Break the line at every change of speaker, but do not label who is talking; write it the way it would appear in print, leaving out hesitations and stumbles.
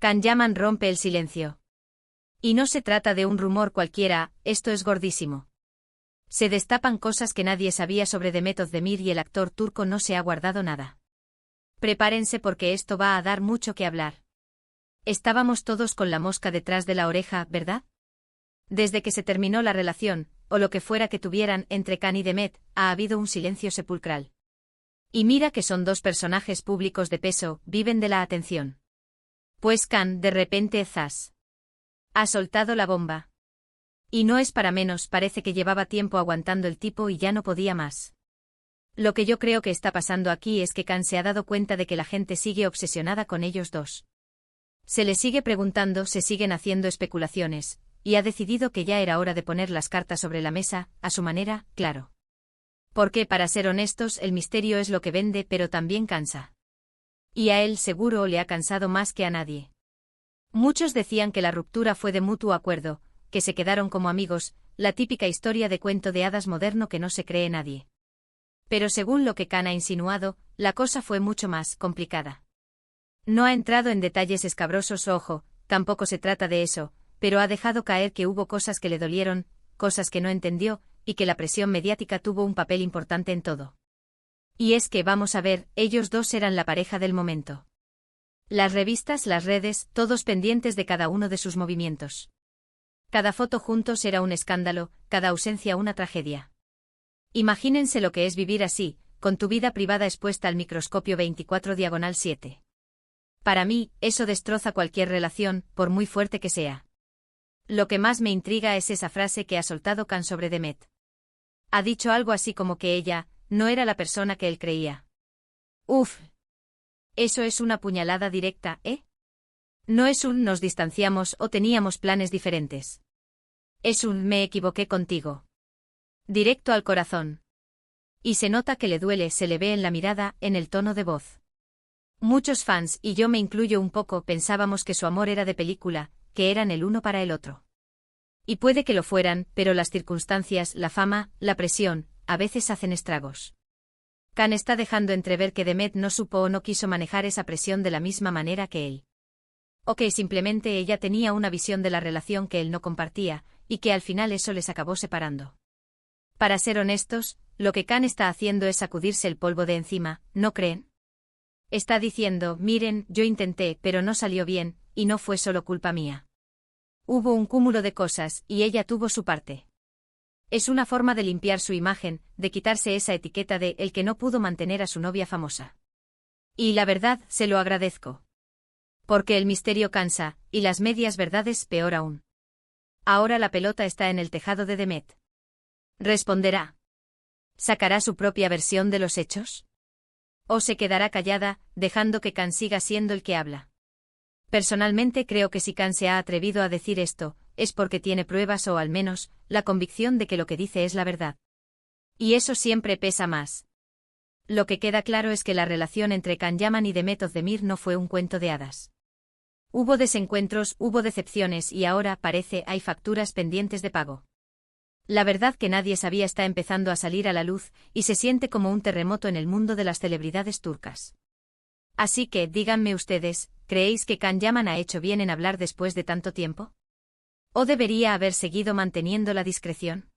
Can Yaman rompe el silencio. Y no se trata de un rumor cualquiera, esto es gordísimo. Se destapan cosas que nadie sabía sobre Demet Özdemir y el actor turco no se ha guardado nada. Prepárense porque esto va a dar mucho que hablar. Estábamos todos con la mosca detrás de la oreja, ¿verdad? Desde que se terminó la relación, o lo que fuera que tuvieran entre Can y Demet, ha habido un silencio sepulcral. Y mira que son dos personajes públicos de peso, viven de la atención. Pues Can, de repente, zas. Ha soltado la bomba. Y no es para menos, parece que llevaba tiempo aguantando el tipo y ya no podía más. Lo que yo creo que está pasando aquí es que Can se ha dado cuenta de que la gente sigue obsesionada con ellos dos. Se le sigue preguntando, se siguen haciendo especulaciones, y ha decidido que ya era hora de poner las cartas sobre la mesa, a su manera, claro. Porque, para ser honestos, el misterio es lo que vende, pero también cansa. Y a él seguro le ha cansado más que a nadie. Muchos decían que la ruptura fue de mutuo acuerdo, que se quedaron como amigos, la típica historia de cuento de hadas moderno que no se cree nadie. Pero según lo que Can ha insinuado, la cosa fue mucho más complicada. No ha entrado en detalles escabrosos, ojo, tampoco se trata de eso, pero ha dejado caer que hubo cosas que le dolieron, cosas que no entendió, y que la presión mediática tuvo un papel importante en todo. Y es que, vamos a ver, ellos dos eran la pareja del momento. Las revistas, las redes, todos pendientes de cada uno de sus movimientos. Cada foto juntos era un escándalo, cada ausencia una tragedia. Imagínense lo que es vivir así, con tu vida privada expuesta al microscopio 24/7. Para mí, eso destroza cualquier relación, por muy fuerte que sea. Lo que más me intriga es esa frase que ha soltado Can sobre Demet. Ha dicho algo así como que ella no era la persona que él creía. Uf. Eso es una puñalada directa, ¿eh? No es un nos distanciamos o teníamos planes diferentes. Es un me equivoqué contigo. Directo al corazón. Y se nota que le duele, se le ve en la mirada, en el tono de voz. Muchos fans, y yo me incluyo un poco, pensábamos que su amor era de película, que eran el uno para el otro. Y puede que lo fueran, pero las circunstancias, la fama, la presión, a veces hacen estragos. Can está dejando entrever que Demet no supo o no quiso manejar esa presión de la misma manera que él. O que simplemente ella tenía una visión de la relación que él no compartía, y que al final eso les acabó separando. Para ser honestos, lo que Can está haciendo es sacudirse el polvo de encima, ¿no creen? Está diciendo, miren, yo intenté, pero no salió bien, y no fue solo culpa mía. Hubo un cúmulo de cosas, y ella tuvo su parte. Es una forma de limpiar su imagen, de quitarse esa etiqueta de el que no pudo mantener a su novia famosa. Y la verdad, se lo agradezco. Porque el misterio cansa, y las medias verdades peor aún. Ahora la pelota está en el tejado de Demet. ¿Responderá? ¿Sacará su propia versión de los hechos? ¿O se quedará callada, dejando que Can siga siendo el que habla? Personalmente creo que si Can se ha atrevido a decir esto, es porque tiene pruebas o al menos, la convicción de que lo que dice es la verdad. Y eso siempre pesa más. Lo que queda claro es que la relación entre Can Yaman y Demet Özdemir no fue un cuento de hadas. Hubo desencuentros, hubo decepciones y ahora, parece, hay facturas pendientes de pago. La verdad que nadie sabía está empezando a salir a la luz, y se siente como un terremoto en el mundo de las celebridades turcas. Así que, díganme ustedes, ¿creéis que Can Yaman ha hecho bien en hablar después de tanto tiempo? ¿O debería haber seguido manteniendo la discreción?